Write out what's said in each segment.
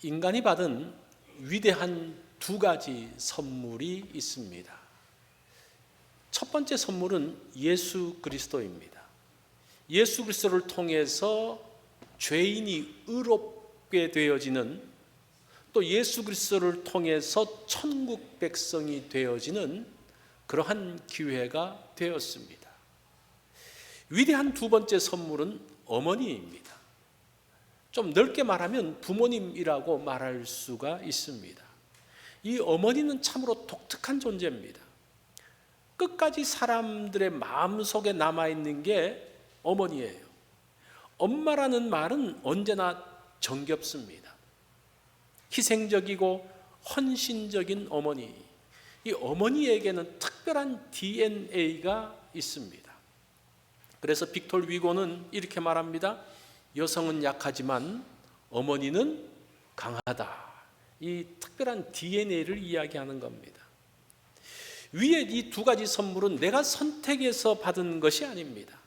인간이 받은 위대한 두 가지 선물이 있습니다. 첫 번째 선물은 예수 그리스도입니다. 예수 그리스도를 통해서 죄인이 의롭게 되어지는, 또 예수 그리스도를 통해서 천국 백성이 되어지는 그러한 기회가 되었습니다. 위대한 두 번째 선물은 어머니입니다. 좀 넓게 말하면 부모님이라고 말할 수가 있습니다. 이 어머니는 참으로 독특한 존재입니다. 끝까지 사람들의 마음속에 남아있는 게 어머니예요. 엄마라는 말은 언제나 정겹습니다. 희생적이고 헌신적인 어머니, 이 어머니에게는 특별한 DNA가 있습니다. 그래서 빅톨 위고는 이렇게 말합니다. 여성은 약하지만 어머니는 강하다. 이 특별한 DNA를 이야기하는 겁니다. 위에 이 두 가지 선물은 내가 선택해서 받은 것이 아닙니다.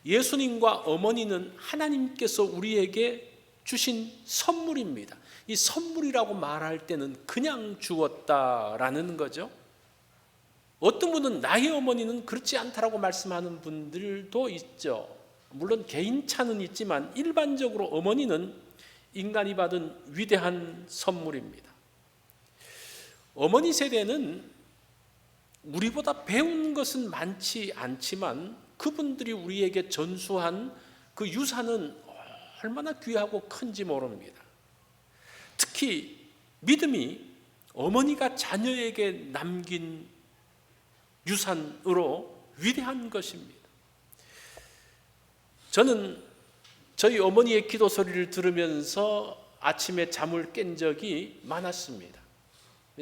예수님과 어머니는 하나님께서 우리에게 주신 선물입니다. 이 선물이라고 말할 때는 그냥 주었다라는 거죠. 어떤 분은 나의 어머니는 그렇지 않다라고 말씀하는 분들도 있죠. 물론 개인차는 있지만 일반적으로 어머니는 인간이 받은 위대한 선물입니다. 어머니 세대는 우리보다 배운 것은 많지 않지만 그분들이 우리에게 전수한 그 유산은 얼마나 귀하고 큰지 모릅니다. 특히 믿음이 어머니가 자녀에게 남긴 유산으로 위대한 것입니다. 저는 저희 어머니의 기도 소리를 들으면서 아침에 잠을 깬 적이 많았습니다.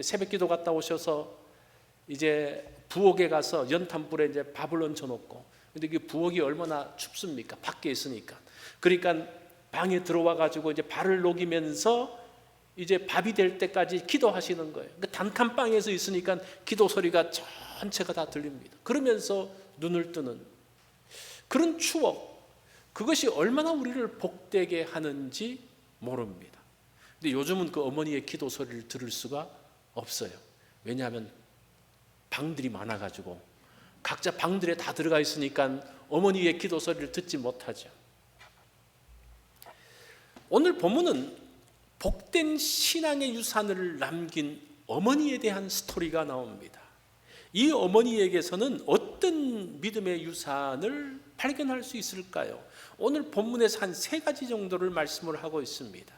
새벽 기도 갔다 오셔서 이제 부엌에 가서 연탄불에 이제 밥을 얹혀놓고, 근데 그 부엌이 얼마나 춥습니까? 밖에 있으니까. 그러니까 방에 들어와 가지고 이제 발을 녹이면서 이제 밥이 될 때까지 기도하시는 거예요. 그 단칸방에서 있으니까 기도 소리가 전체가 다 들립니다. 그러면서 눈을 뜨는 그런 추억, 그것이 얼마나 우리를 복되게 하는지 모릅니다. 근데 요즘은 그 어머니의 기도 소리를 들을 수가 없어요. 왜냐하면 방들이 많아가지고 각자 방들에 다 들어가 있으니까 어머니의 기도 소리를 듣지 못하죠. 오늘 본문은 복된 신앙의 유산을 남긴 어머니에 대한 스토리가 나옵니다. 이 어머니에게서는 어떤 믿음의 유산을 발견할 수 있을까요? 오늘 본문에서 한 세 가지 정도를 말씀을 하고 있습니다.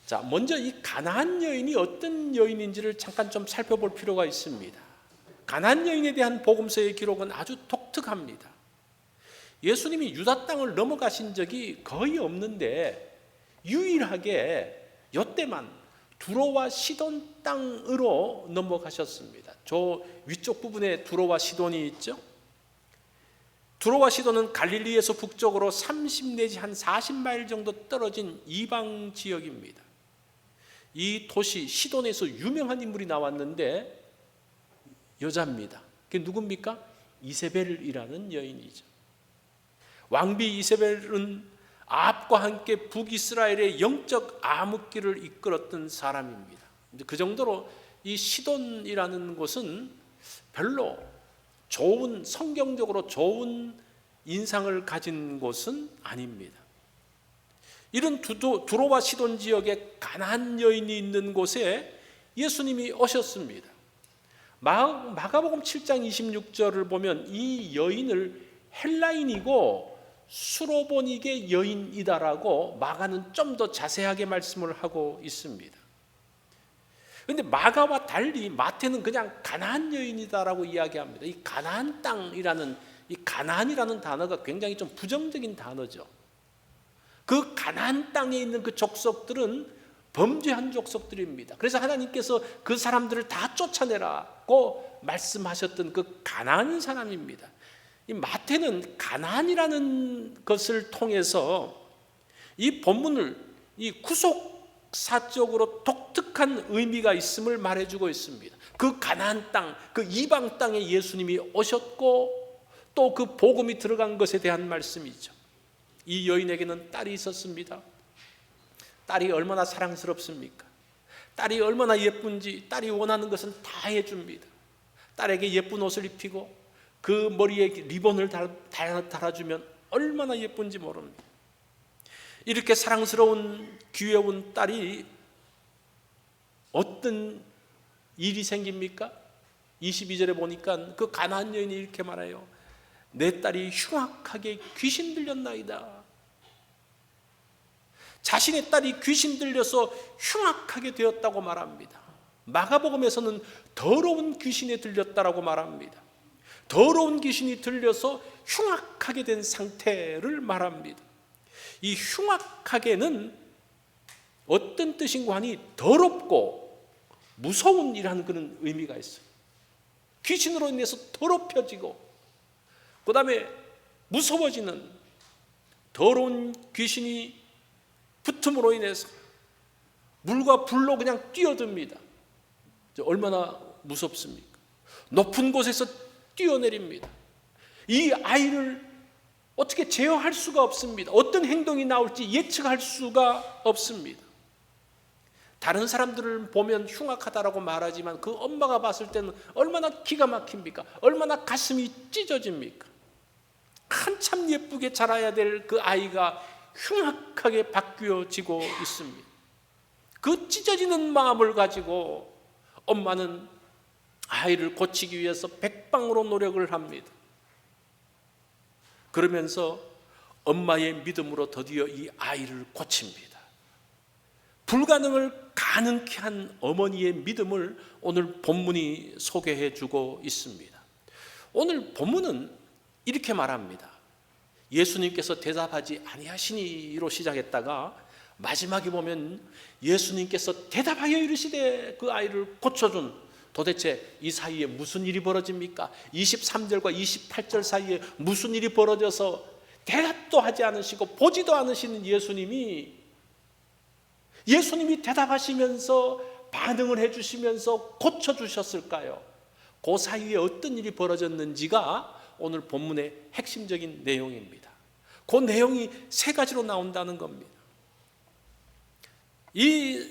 자, 먼저 이 가나안 여인이 어떤 여인인지를 잠깐 좀 살펴볼 필요가 있습니다. 가나안 여인에 대한 복음서의 기록은 아주 독특합니다. 예수님이 유다 땅을 넘어가신 적이 거의 없는데 유일하게 이때만 두로와 시돈 땅으로 넘어가셨습니다. 저 위쪽 부분에 두로와 시돈이 있죠. 두로와 시돈은 갈릴리에서 북쪽으로 30 내지 한 40마일 정도 떨어진 이방 지역입니다. 이 도시 시돈에서 유명한 인물이 나왔는데 여자입니다. 그게 누굽니까? 이세벨이라는 여인이죠. 왕비 이세벨은 아합과 함께 북이스라엘의 영적 암흑기를 이끌었던 사람입니다. 그 정도로 이 시돈이라는 곳은 별로 좋은, 성경적으로 좋은 인상을 가진 곳은 아닙니다. 이런 두로와 시돈 지역에 가나안 여인이 있는 곳에 예수님이 오셨습니다. 마가복음 7장 26절을 보면 이 여인을 헬라인이고 수로보니게 여인이다라고 마가는 좀 더 자세하게 말씀을 하고 있습니다. 그런데 마가와 달리 마태는 그냥 가나안 여인이다라고 이야기합니다. 이 가나안 땅이라는, 이 가나안이라는 단어가 굉장히 좀 부정적인 단어죠. 그 가나안 땅에 있는 그 족속들은 범죄한 족속들입니다. 그래서 하나님께서 그 사람들을 다 쫓아내라고 말씀하셨던 그 가나안 사람입니다. 이 마태는 가나안이라는 것을 통해서 이 본문을 이 구속사적으로 독특한 의미가 있음을 말해주고 있습니다. 그 가나안 땅, 그 이방 땅에 예수님이 오셨고 또 그 복음이 들어간 것에 대한 말씀이죠. 이 여인에게는 딸이 있었습니다. 딸이 얼마나 사랑스럽습니까? 딸이 얼마나 예쁜지 딸이 원하는 것은 다 해줍니다. 딸에게 예쁜 옷을 입히고 그 머리에 리본을 달아주면 얼마나 예쁜지 모릅니다. 이렇게 사랑스러운 귀여운 딸이 어떤 일이 생깁니까? 22절에 보니까 그 가나안 여인이 이렇게 말해요. 내 딸이 흉악하게 귀신 들렸나이다. 자신의 딸이 귀신 들려서 흉악하게 되었다고 말합니다. 마가복음에서는 더러운 귀신에 들렸다라고 말합니다. 더러운 귀신이 들려서 흉악하게 된 상태를 말합니다. 이 흉악하게는 어떤 뜻인가 하니 더럽고 무서운 이라는 그런 의미가 있어요. 귀신으로 인해서 더럽혀지고 그 다음에 무서워지는 더러운 귀신이 붙음으로 인해서 물과 불로 그냥 뛰어듭니다. 얼마나 무섭습니까? 높은 곳에서 뛰어내립니다. 이 아이를 어떻게 제어할 수가 없습니다. 어떤 행동이 나올지 예측할 수가 없습니다. 다른 사람들을 보면 흉악하다라고 말하지만 그 엄마가 봤을 때는 얼마나 기가 막힙니까? 얼마나 가슴이 찢어집니까? 한참 예쁘게 자라야 될 그 아이가 흉악하게 바뀌어지고 있습니다. 그 찢어지는 마음을 가지고 엄마는 아이를 고치기 위해서 백방으로 노력을 합니다. 그러면서 엄마의 믿음으로 드디어 이 아이를 고칩니다. 불가능을 가능케 한 어머니의 믿음을 오늘 본문이 소개해 주고 있습니다. 오늘 본문은 이렇게 말합니다. 예수님께서 대답하지 아니하시니로 시작했다가 마지막에 보면 예수님께서 대답하여 이르시되 그 아이를 고쳐준, 도대체 이 사이에 무슨 일이 벌어집니까? 23절과 28절 사이에 무슨 일이 벌어져서 대답도 하지 않으시고 보지도 않으시는 예수님이 대답하시면서 반응을 해주시면서 고쳐주셨을까요? 그 사이에 어떤 일이 벌어졌는지가 오늘 본문의 핵심적인 내용입니다. 그 내용이 세 가지로 나온다는 겁니다. 이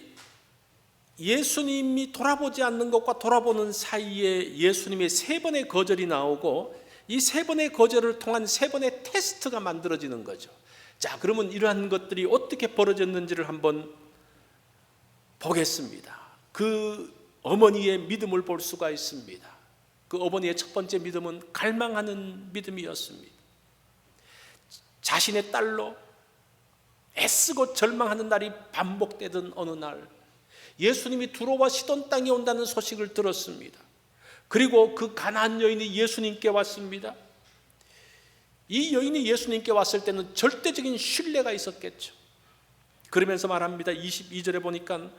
예수님이 돌아보지 않는 것과 돌아보는 사이에 예수님의 세 번의 거절이 나오고 이 세 번의 거절을 통한 세 번의 테스트가 만들어지는 거죠. 자, 그러면 이러한 것들이 어떻게 벌어졌는지를 한번 보겠습니다. 그 어머니의 믿음을 볼 수가 있습니다. 그 어머니의 첫 번째 믿음은 갈망하는 믿음이었습니다. 자신의 딸로 애쓰고 절망하는 날이 반복되던 어느 날 예수님이 두로와 시돈 땅에 온다는 소식을 들었습니다. 그리고 그 가나안 여인이 예수님께 왔습니다. 이 여인이 예수님께 왔을 때는 절대적인 신뢰가 있었겠죠. 그러면서 말합니다. 22절에 보니까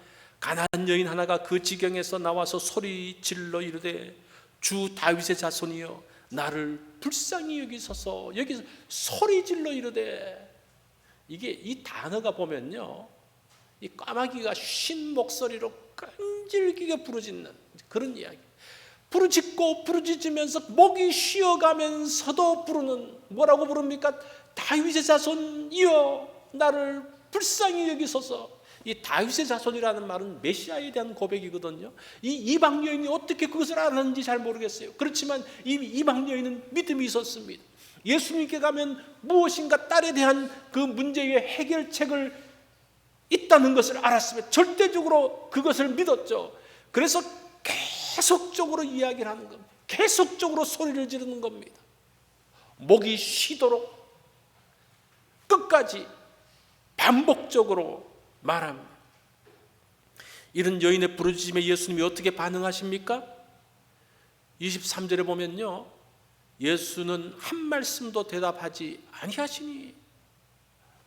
가나안 여인 하나가 그 지경에서 나와서 소리 질러 이르되 주 다윗의 자손이여 나를 불쌍히 여기소서. 여기서 소리 질러 이르되, 이게 이 단어가 보면요 이 까마귀가 쉰 목소리로 끈질기게 부르짖는 그런 이야기. 부르짖고 부르짖으면서 목이 쉬어가면서도 부르는, 뭐라고 부릅니까? 다윗의 자손이여 나를 불쌍히 여기소서. 이 다윗의 자손이라는 말은 메시아에 대한 고백이거든요. 이 이방 여인이 어떻게 그것을 알았는지 잘 모르겠어요. 그렇지만 이 이방 여인은 믿음이 있었습니다. 예수님께 가면 무엇인가 딸에 대한 그 문제의 해결책을 있다는 것을 알았으면 절대적으로 그것을 믿었죠. 그래서 계속적으로 이야기를 하는 겁니다. 계속적으로 소리를 지르는 겁니다. 목이 쉬도록 끝까지 반복적으로 말합니다. 이런 여인의 부르짖음에 예수님이 어떻게 반응하십니까? 23절에 보면요 예수는 한 말씀도 대답하지 아니하시니,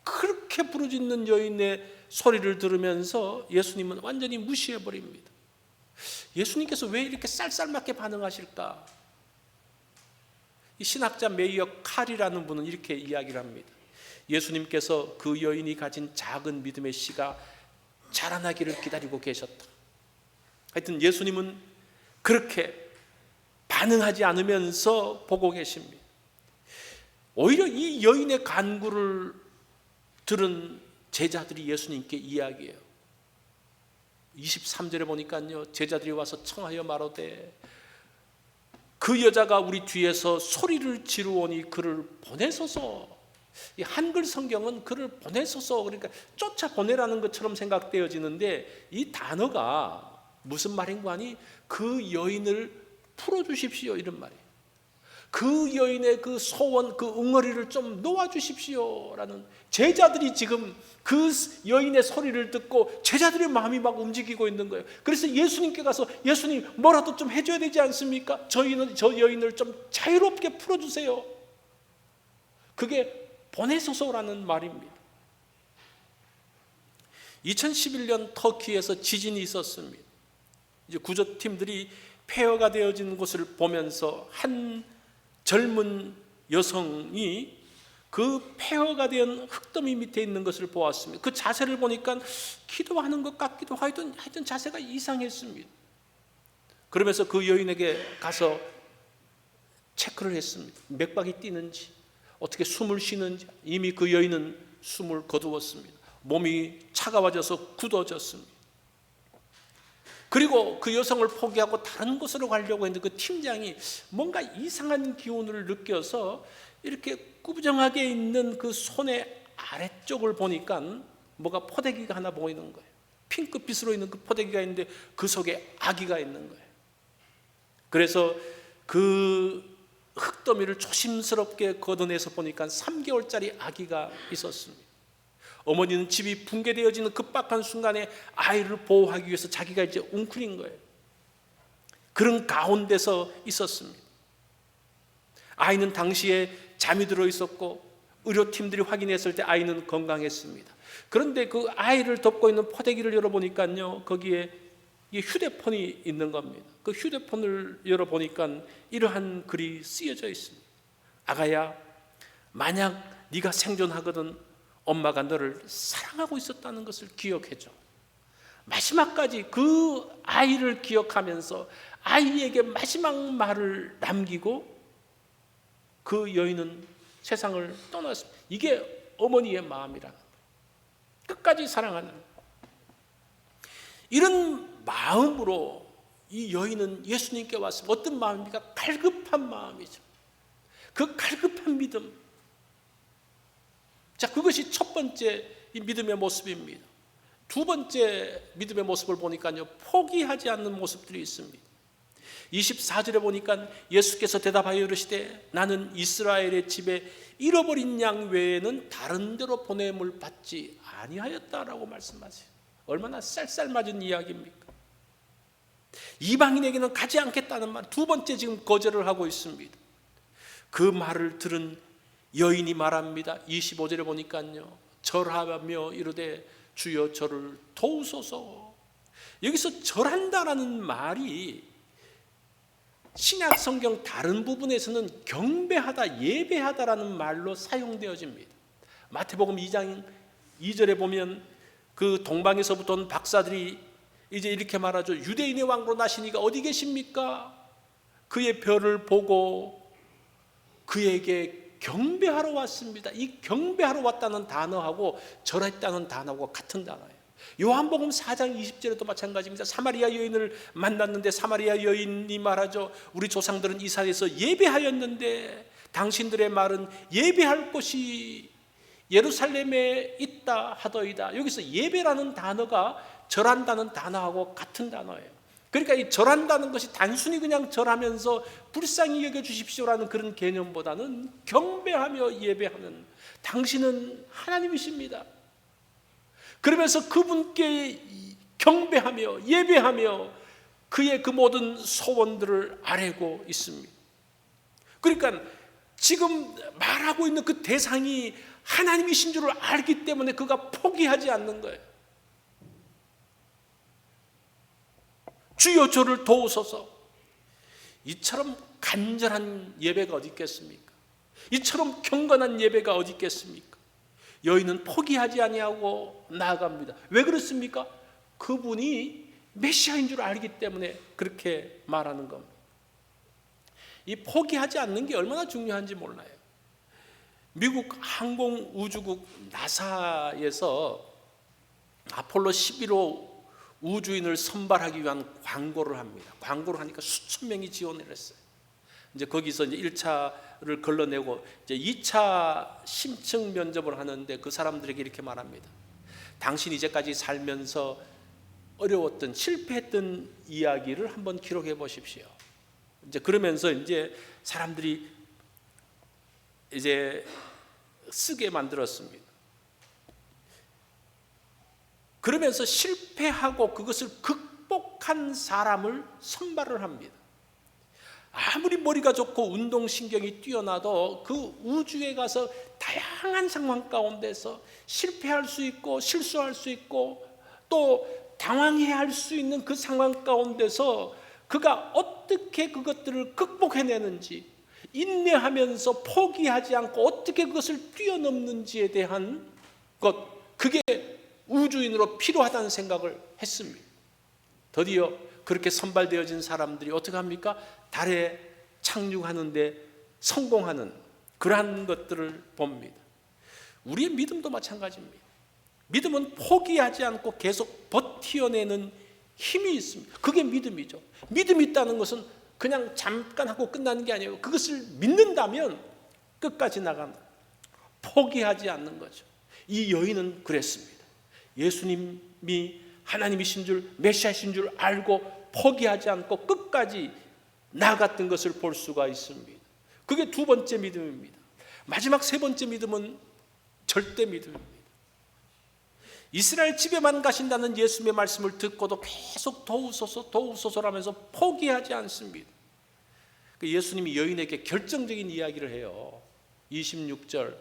그렇게 부르짖는 여인의 소리를 들으면서 예수님은 완전히 무시해버립니다. 예수님께서 왜 이렇게 쌀쌀맞게 반응하실까? 이 신학자 메이어 칼이라는 분은 이렇게 이야기를 합니다. 예수님께서 그 여인이 가진 작은 믿음의 씨가 자라나기를 기다리고 계셨다. 하여튼 예수님은 그렇게 반응하지 않으면서 보고 계십니다. 오히려 이 여인의 간구를 들은 제자들이 예수님께 이야기해요. 23절에 보니까요, 제자들이 와서 청하여 말하되 그 여자가 우리 뒤에서 소리를 지르오니 그를 보내소서. 이 한글 성경은 그를 보내소서, 그러니까 쫓아보내라는 것처럼 생각되어지는데, 이 단어가 무슨 말인가 하니 그 여인을 풀어주십시오 이런 말이에요. 그 여인의 그 소원, 그 응어리를 좀 놓아주십시오라는, 제자들이 지금 그 여인의 소리를 듣고 제자들의 마음이 막 움직이고 있는 거예요. 그래서 예수님께 가서 예수님 뭐라도 좀 해줘야 되지 않습니까? 저 여인을 좀 자유롭게 풀어주세요. 그게 보내소서라는 말입니다. 2011년 터키에서 지진이 있었습니다. 이제 구조팀들이 폐허가 되어진 곳을 보면서 한 젊은 여성이 그 폐허가 된 흙더미 밑에 있는 것을 보았습니다. 그 자세를 보니까 기도하는 것 같기도 하여튼 자세가 이상했습니다. 그러면서 그 여인에게 가서 체크를 했습니다. 맥박이 뛰는지, 어떻게 숨을 쉬는지. 이미 그 여인은 숨을 거두었습니다. 몸이 차가워져서 굳어졌습니다. 그리고 그 여성을 포기하고 다른 곳으로 가려고 했는데 그 팀장이 뭔가 이상한 기운을 느껴서 이렇게 꾸부정하게 있는 그 손의 아래쪽을 보니까 뭐가 포대기가 하나 보이는 거예요. 핑크빛으로 있는 그 포대기가 있는데 그 속에 아기가 있는 거예요. 그래서 그 흙더미를 조심스럽게 걷어내서 보니까 3개월짜리 아기가 있었습니다. 어머니는 집이 붕괴되어지는 급박한 순간에 아이를 보호하기 위해서 자기가 이제 웅크린 거예요. 그런 가운데서 있었습니다. 아이는 당시에 잠이 들어 있었고 의료팀들이 확인했을 때 아이는 건강했습니다. 그런데 그 아이를 덮고 있는 포대기를 열어보니까요, 거기에 휴대폰이 있는 겁니다. 그 휴대폰을 열어보니까 이러한 글이 쓰여져 있습니다. 아가야, 만약 네가 생존하거든 엄마가 너를 사랑하고 있었다는 것을 기억해줘. 마지막까지 그 아이를 기억하면서 아이에게 마지막 말을 남기고 그 여인은 세상을 떠났습니다. 이게 어머니의 마음이라는 거예요. 끝까지 사랑하는, 이런 마음으로 이 여인은 예수님께 왔습니다. 어떤 마음입니까? 갈급한 마음이죠. 그 갈급한 믿음. 자, 그것이 첫 번째 이 믿음의 모습입니다. 두 번째 믿음의 모습을 보니까요, 포기하지 않는 모습들이 있습니다. 24절에 보니까 예수께서 대답하여 이르시되 나는 이스라엘의 집에 잃어버린 양 외에는 다른 데로 보냄을 받지 아니하였다라고 말씀하세요. 얼마나 쌀쌀맞은 이야기입니까? 이방인에게는 가지 않겠다는 말, 두 번째 지금 거절을 하고 있습니다. 그 말을 들은 여인이 말합니다. 25절에 보니까요, 절하며 이르되 주여 저를 도우소서. 여기서 절한다라는 말이 신약 성경 다른 부분에서는 경배하다, 예배하다라는 말로 사용되어집니다. 마태복음 2장 2절에 보면 그 동방에서부터 온 박사들이 이제 이렇게 말하죠. 유대인의 왕으로 나시니가 어디 계십니까? 그의 별을 보고 그에게 경배하러 왔습니다. 이 경배하러 왔다는 단어하고 절했다는 단어하고 같은 단어예요. 요한복음 4장 20절에도 마찬가지입니다. 사마리아 여인을 만났는데 사마리아 여인이 말하죠. 우리 조상들은 이 산에서 예배하였는데 당신들의 말은 예배할 곳이 예루살렘에 있다 하더이다. 여기서 예배라는 단어가 절한다는 단어하고 같은 단어예요. 그러니까 이 절한다는 것이 단순히 그냥 절하면서 불쌍히 여겨주십시오라는 그런 개념보다는 경배하며 예배하는, 당신은 하나님이십니다. 그러면서 그분께 경배하며 예배하며 그의 그 모든 소원들을 아뢰고 있습니다. 그러니까 지금 말하고 있는 그 대상이 하나님이신 줄을 알기 때문에 그가 포기하지 않는 거예요. 주여 저를 도우소서. 이처럼 간절한 예배가 어디 있겠습니까? 이처럼 경건한 예배가 어디 있겠습니까? 여인은 포기하지 아니하고 나아갑니다. 왜 그렇습니까? 그분이 메시아인 줄 알기 때문에 그렇게 말하는 겁니다. 이 포기하지 않는 게 얼마나 중요한지 몰라요. 미국 항공우주국 나사에서 아폴로 11호 우주인을 선발하기 위한 광고를 합니다. 광고를 하니까 수천 명이 지원을 했어요. 이제 거기서 이제 1차를 걸러내고 이제 2차 심층 면접을 하는데 그 사람들에게 이렇게 말합니다. 당신이 이제까지 살면서 어려웠던 실패했던 이야기를 한번 기록해 보십시오. 이제 그러면서 이제 사람들이 이제 쓰게 만들었습니다. 그러면서 실패하고 그것을 극복한 사람을 선발을 합니다. 아무리 머리가 좋고 운동신경이 뛰어나도 그 우주에 가서 다양한 상황 가운데서 실패할 수 있고 실수할 수 있고 또 당황해야 할 수 있는 그 상황 가운데서 그가 어떻게 그것들을 극복해내는지, 인내하면서 포기하지 않고 어떻게 그것을 뛰어넘는지에 대한 것, 그게 우주인으로 필요하다는 생각을 했습니다. 드디어 그렇게 선발되어진 사람들이 어떻게 합니까? 달에 착륙하는데 성공하는 그러한 것들을 봅니다. 우리의 믿음도 마찬가지입니다. 믿음은 포기하지 않고 계속 버티어내는 힘이 있습니다. 그게 믿음이죠. 믿음이 있다는 것은 그냥 잠깐 하고 끝나는 게 아니에요. 그것을 믿는다면 끝까지 나간다. 포기하지 않는 거죠. 이 여인은 그랬습니다. 예수님이 하나님이신 줄, 메시아신 줄 알고 포기하지 않고 끝까지 나갔던 것을 볼 수가 있습니다. 그게 두 번째 믿음입니다. 마지막 세 번째 믿음은 절대 믿음입니다. 이스라엘 집에만 가신다는 예수님의 말씀을 듣고도 계속 도우소서라면서 포기하지 않습니다. 예수님이 여인에게 결정적인 이야기를 해요. 26절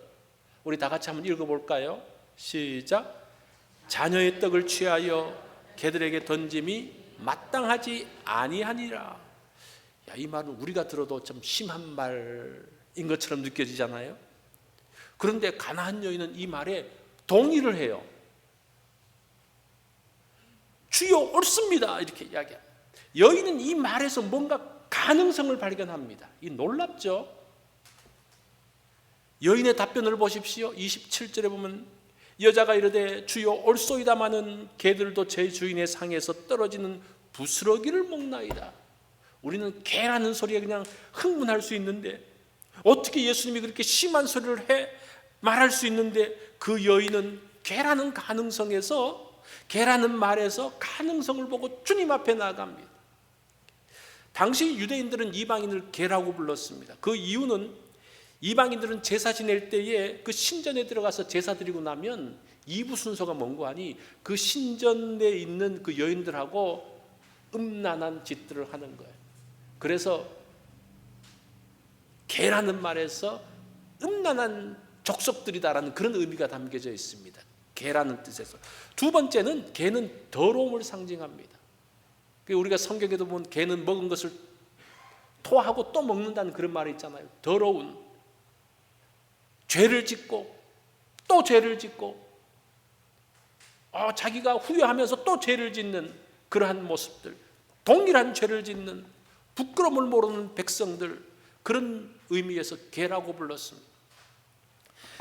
우리 다 같이 한번 읽어볼까요? 시작. 자녀의 떡을 취하여 개들에게 던짐이 마땅하지 아니하니라. 야, 이 말은 우리가 들어도 좀 심한 말인 것처럼 느껴지잖아요. 그런데 가나안 여인은 이 말에 동의를 해요. 주여 옳습니다 이렇게 이야기합니다. 여인은 이 말에서 뭔가 가능성을 발견합니다. 이 놀랍죠? 여인의 답변을 보십시오. 27절에 보면 여자가 이르되 주여 옳소이다마는 개들도 제 주인의 상에서 떨어지는 부스러기를 먹나이다. 우리는 개라는 소리에 그냥 흥분할 수 있는데 어떻게 예수님이 그렇게 심한 소리를 해 말할 수 있는데 그 여인은 개라는 가능성에서, 개라는 말에서 가능성을 보고 주님 앞에 나아갑니다. 당시 유대인들은 이방인을 개라고 불렀습니다. 그 이유는 이방인들은 제사 지낼 때에 그 신전에 들어가서 제사 드리고 나면 2부 순서가 뭔고 하니 그 신전에 있는 그 여인들하고 음란한 짓들을 하는 거예요. 그래서 개라는 말에서 음란한 족속들이다라는 그런 의미가 담겨져 있습니다. 개라는 뜻에서. 두 번째는 개는 더러움을 상징합니다. 우리가 성경에도 보면 개는 먹은 것을 토하고 또 먹는다는 그런 말이 있잖아요. 더러운, 죄를 짓고 또 죄를 짓고 자기가 후회하면서 또 죄를 짓는 그러한 모습들, 동일한 죄를 짓는 부끄러움을 모르는 백성들, 그런 의미에서 개라고 불렀습니다.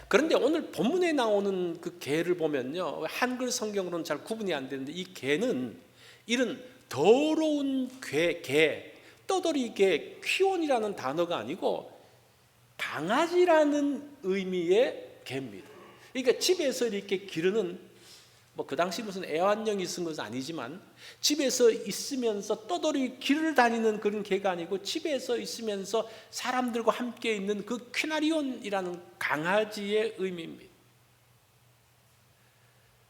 그런데 오늘 본문에 나오는 그 개를 보면요, 한글 성경으로는 잘 구분이 안 되는데 이 개는 이런 더러운 개, 떠돌이 개, 퀴온이라는 단어가 아니고 강아지라는 의미의 개입니다. 그러니까 집에서 이렇게 기르는, 그 당시 무슨 애완용이 쓴 것은 아니지만 집에서 있으면서 떠돌이 길을 다니는 그런 개가 아니고 집에서 있으면서 사람들과 함께 있는 그 퀴나리온이라는 강아지의 의미입니다.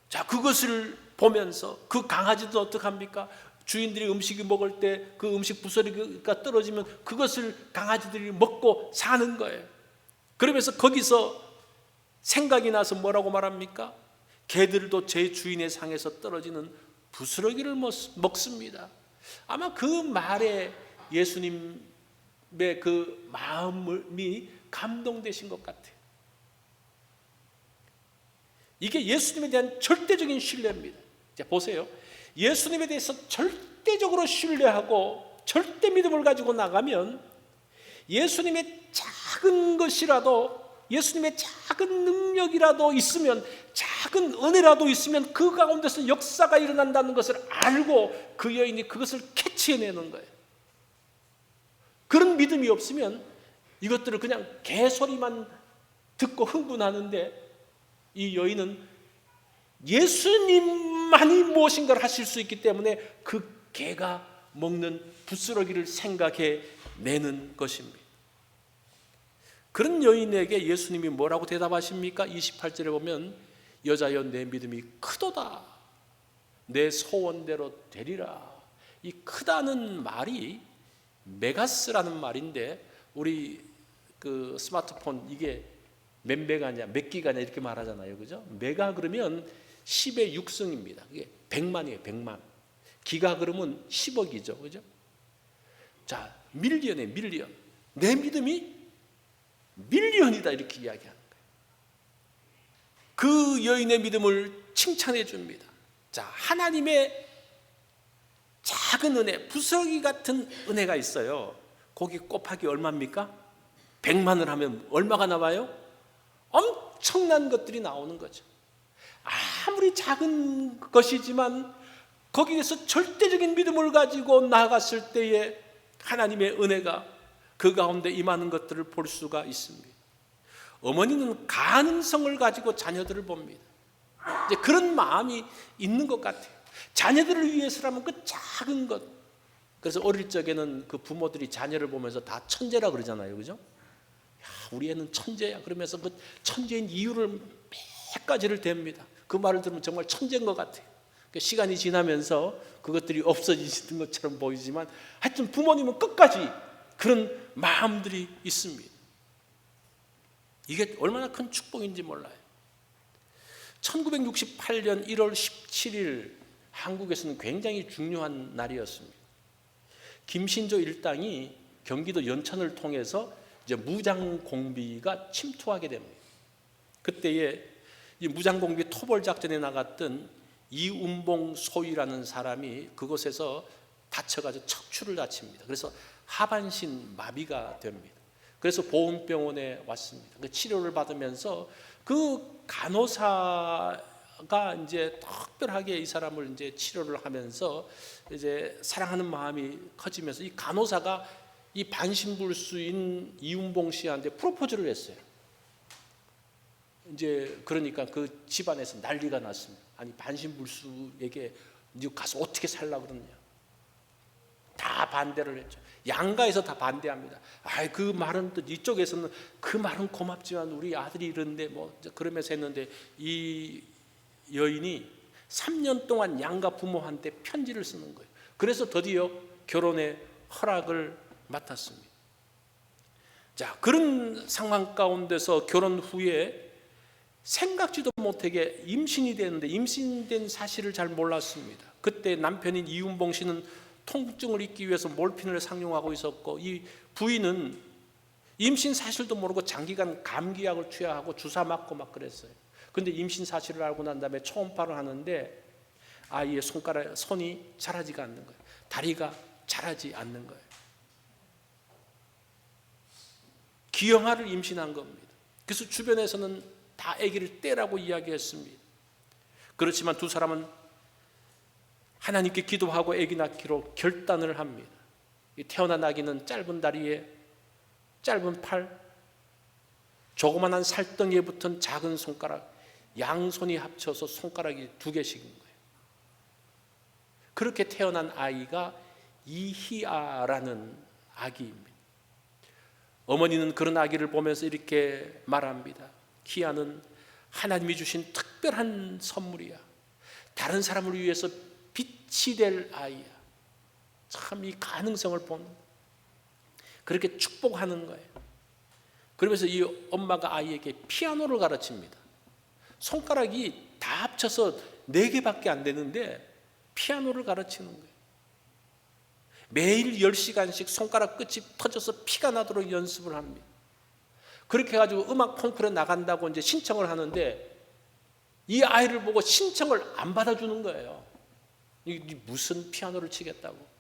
자, 그것을 보면서 그 강아지도 어떡합니까? 주인들이 음식을 먹을 때 그 음식 부스러기가 떨어지면 그것을 강아지들이 먹고 사는 거예요. 그러면서 거기서 생각이 나서 뭐라고 말합니까? 개들도 제 주인의 상에서 떨어지는 부스러기를 먹습니다. 아마 그 말에 예수님의 그 마음이 감동되신 것 같아요. 이게 예수님에 대한 절대적인 신뢰입니다. 자, 보세요. 예수님에 대해서 절대적으로 신뢰하고 절대 믿음을 가지고 나가면 예수님의 작은 것이라도 예수님의 작은 능력이라도 있으면, 작은 은혜라도 있으면 그 가운데서 역사가 일어난다는 것을 알고 그 여인이 그것을 캐치해내는 거예요. 그런 믿음이 없으면 이것들을 그냥 개소리만 듣고 흥분하는데, 이 여인은 예수님만이 무엇인가를 하실 수 있기 때문에 그 개가 먹는 부스러기를 생각해 내는 것입니다. 그런 여인에게 예수님이 뭐라고 대답하십니까? 28절에 보면 여자여 내 믿음이 크도다, 내 소원대로 되리라. 이 크다는 말이 메가스라는 말인데, 우리 그 스마트폰 이게 몇 메가냐 몇 기가냐 이렇게 말하잖아요, 그죠? 메가 그러면 10의 6승입니다. 그게 100만이에요. 100만. 기가 그러면 10억이죠, 그죠? 자, 밀리언이에요. 밀리언. 내 믿음이 밀리언이다, 이렇게 이야기하는 거예요. 그 여인의 믿음을 칭찬해 줍니다. 자, 하나님의 작은 은혜, 부스러기 같은 은혜가 있어요. 거기 곱하기 얼마입니까? 100만을 하면 얼마가 나와요? 엄청난 것들이 나오는 거죠. 아무리 작은 것이지만 거기에서 절대적인 믿음을 가지고 나아갔을 때에 하나님의 은혜가 그 가운데 임하는 것들을 볼 수가 있습니다. 어머니는 가능성을 가지고 자녀들을 봅니다. 이제 그런 마음이 있는 것 같아요. 자녀들을 위해서라면 그 작은 것. 그래서 어릴 적에는 그 부모들이 자녀를 보면서 다 천재라 그러잖아요, 그죠? 야, 우리 애는 천재야. 그러면서 그 천재인 이유를 몇 가지를 댑니다. 그 말을 들으면 정말 천재인 것 같아요. 시간이 지나면서 그것들이 없어지는 것처럼 보이지만 하여튼 부모님은 끝까지 그런 마음들이 있습니다. 이게 얼마나 큰 축복인지 몰라요. 1968년 1월 17일 한국에서는 굉장히 중요한 날이었습니다. 김신조 일당이 경기도 연천을 통해서 이제 무장공비가 침투하게 됩니다. 그때에 이 무장공비 토벌 작전에 나갔던 이운봉 소위라는 사람이 그곳에서 다쳐가지고 척추를 다칩니다. 그래서 하반신 마비가 됩니다. 그래서 보훈병원에 왔습니다. 그 치료를 받으면서 그 간호사가 이제 특별하게 이 사람을 이제 치료를 하면서 이제 사랑하는 마음이 커지면서 이 간호사가 이 반신불수인 이운봉 씨한테 프로포즈를 했어요. 이제 그러니까 그 집안에서 난리가 났습니다. 아니, 반신불수에게 네 가서 어떻게 살라고 그러냐. 다 반대를 했죠. 양가에서 다 반대합니다. 아이, 그 말은 또 이쪽에서는 그 말은 고맙지만 우리 아들이 이런데 뭐 그러면서 했는데, 이 여인이 3년 동안 양가 부모한테 편지를 쓰는 거예요. 그래서 드디어 결혼의 허락을 맡았습니다. 자, 그런 상황 가운데서 결혼 후에 생각지도 못하게 임신이 되는데, 임신된 사실을 잘 몰랐습니다. 그때 남편인 이운봉 씨는 통증을 잊기 위해서 몰핀을 상용하고 있었고, 이 부인은 임신 사실도 모르고 장기간 감기약을 투여하고 주사 맞고 막 그랬어요. 그런데 임신 사실을 알고 난 다음에 초음파를 하는데 아이의 손이 자라지가 않는 거예요. 다리가 자라지 않는 거예요. 기형아를 임신한 겁니다. 그래서 주변에서는 다 아기를 떼라고 이야기했습니다. 그렇지만 두 사람은 하나님께 기도하고 아기 낳기로 결단을 합니다. 태어난 아기는 짧은 다리에 짧은 팔, 조그만한 살덩이에 붙은 작은 손가락, 양손이 합쳐서 손가락이 2개씩인 거예요. 그렇게 태어난 아이가 이희아라는 아기입니다. 어머니는 그런 아기를 보면서 이렇게 말합니다. 희아는 하나님이 주신 특별한 선물이야. 다른 사람을 위해서 빛이 될 아이야. 참 이 가능성을 보는, 그렇게 축복하는 거예요. 그러면서 이 엄마가 아이에게 피아노를 가르칩니다. 손가락이 다 합쳐서 4개밖에 안 되는데 피아노를 가르치는 거예요. 매일 10시간씩 손가락 끝이 터져서 피가 나도록 연습을 합니다. 그렇게 해가지고 음악 콩쿠르에 나간다고 이제 신청을 하는데 이 아이를 보고 신청을 안 받아주는 거예요. 이게 무슨 피아노를 치겠다고.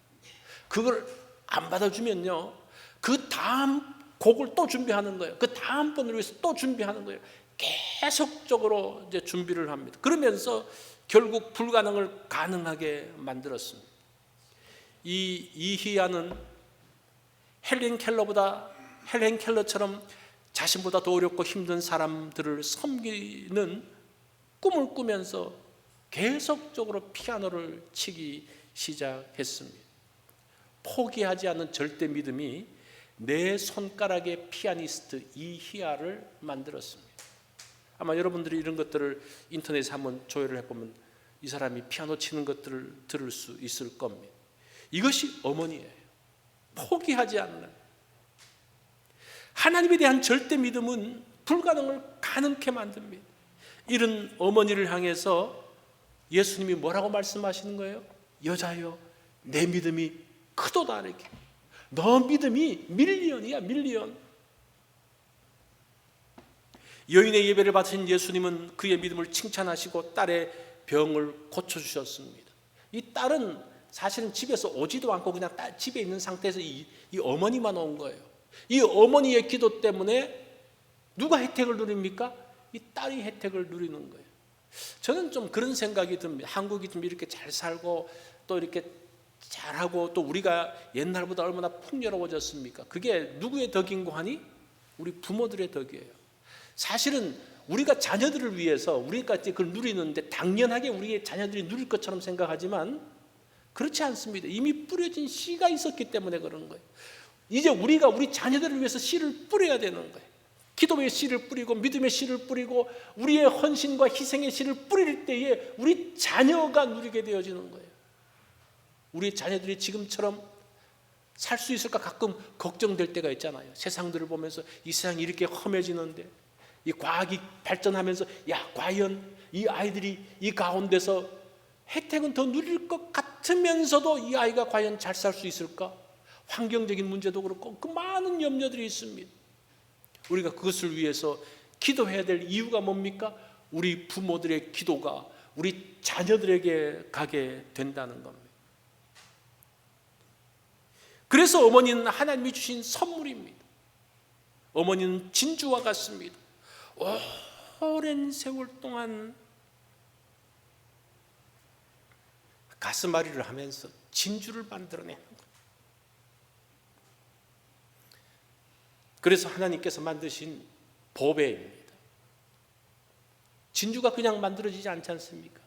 그걸 안 받아주면요, 그 다음 곡을 또 준비하는 거예요. 그 다음번을 위해서 또 준비하는 거예요. 계속적으로 이제 준비를 합니다. 그러면서 결국 불가능을 가능하게 만들었습니다. 이 이희야는 헬렌 켈러처럼 자신보다 더 어렵고 힘든 사람들을 섬기는 꿈을 꾸면서 계속적으로 피아노를 치기 시작했습니다. 포기하지 않는 절대 믿음이 내 손가락의 피아니스트 이희야를 만들었습니다. 아마 여러분들이 이런 것들을 인터넷에 한번 조회를 해보면 이 사람이 피아노 치는 것들을 들을 수 있을 겁니다. 이것이 어머니예요. 포기하지 않는. 하나님에 대한 절대 믿음은 불가능을 가능케 만듭니다. 이런 어머니를 향해서 예수님이 뭐라고 말씀하시는 거예요? 여자여, 내 믿음이 크도다. 이렇게. 너 믿음이 밀리언이야, 밀리언. 여인의 예배를 받으신 예수님은 그의 믿음을 칭찬하시고 딸의 병을 고쳐주셨습니다. 이 딸은 사실은 집에서 오지도 않고 그냥 집에 있는 상태에서 이 어머니만 온 거예요. 이 어머니의 기도 때문에 누가 혜택을 누립니까? 이 딸이 혜택을 누리는 거예요. 저는 좀 그런 생각이 듭니다. 한국이 좀 이렇게 잘 살고 또 이렇게 잘하고 또 우리가 옛날보다 얼마나 풍요로워졌습니까? 그게 누구의 덕인고 하니? 우리 부모들의 덕이에요. 사실은 우리가 자녀들을 위해서 우리가 그걸 누리는데 당연하게 우리의 자녀들이 누릴 것처럼 생각하지만 그렇지 않습니다. 이미 뿌려진 씨가 있었기 때문에 그런 거예요. 이제 우리가 우리 자녀들을 위해서 씨를 뿌려야 되는 거예요. 기도의 씨를 뿌리고 믿음의 씨를 뿌리고 우리의 헌신과 희생의 씨를 뿌릴 때에 우리 자녀가 누리게 되어지는 거예요. 우리 자녀들이 지금처럼 살 수 있을까 가끔 걱정될 때가 있잖아요. 세상들을 보면서 이 세상이 이렇게 험해지는데 이 과학이 발전하면서 과연 이 아이들이 이 가운데서 혜택은 더 누릴 것 같으면서도 이 아이가 과연 잘 살 수 있을까? 환경적인 문제도 그렇고 그 많은 염려들이 있습니다. 우리가 그것을 위해서 기도해야 될 이유가 뭡니까? 우리 부모들의 기도가 우리 자녀들에게 가게 된다는 겁니다. 그래서 어머니는 하나님이 주신 선물입니다. 어머니는 진주와 같습니다. 오랜 세월 동안 가스마리를 하면서 진주를 만들어내는 거예요. 그래서 하나님께서 만드신 보배입니다. 진주가 그냥 만들어지지 않지 않습니까?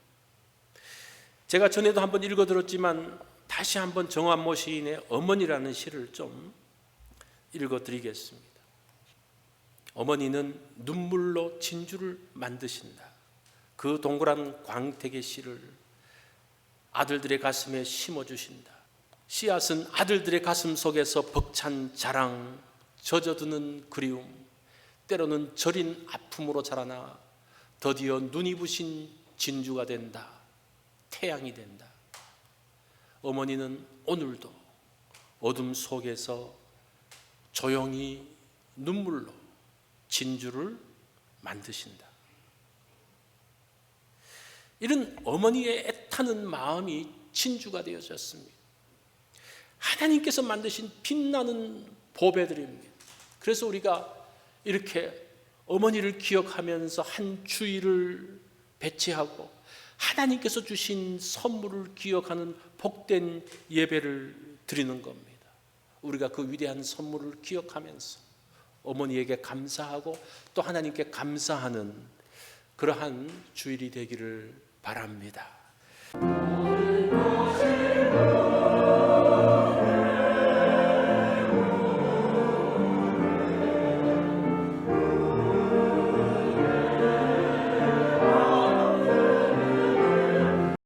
제가 전에도 한번 읽어드렸지만 다시 한번 정환모 시인의 어머니라는 시를 좀 읽어드리겠습니다. 어머니는 눈물로 진주를 만드신다. 그 동그란 광택의 씨를 아들들의 가슴에 심어주신다. 씨앗은 아들들의 가슴 속에서 벅찬 자랑, 젖어드는 그리움, 때로는 저린 아픔으로 자라나 드디어 눈이 부신 진주가 된다. 태양이 된다. 어머니는 오늘도 어둠 속에서 조용히 눈물로 진주를 만드신다. 이런 어머니의 애타는 마음이 진주가 되어졌습니다. 하나님께서 만드신 빛나는 보배들입니다. 그래서 우리가 이렇게 어머니를 기억하면서 한 주일을 배치하고 하나님께서 주신 선물을 기억하는 복된 예배를 드리는 겁니다. 우리가 그 위대한 선물을 기억하면서 어머니에게 감사하고 또 하나님께 감사하는 그러한 주일이 되기를 바랍니다.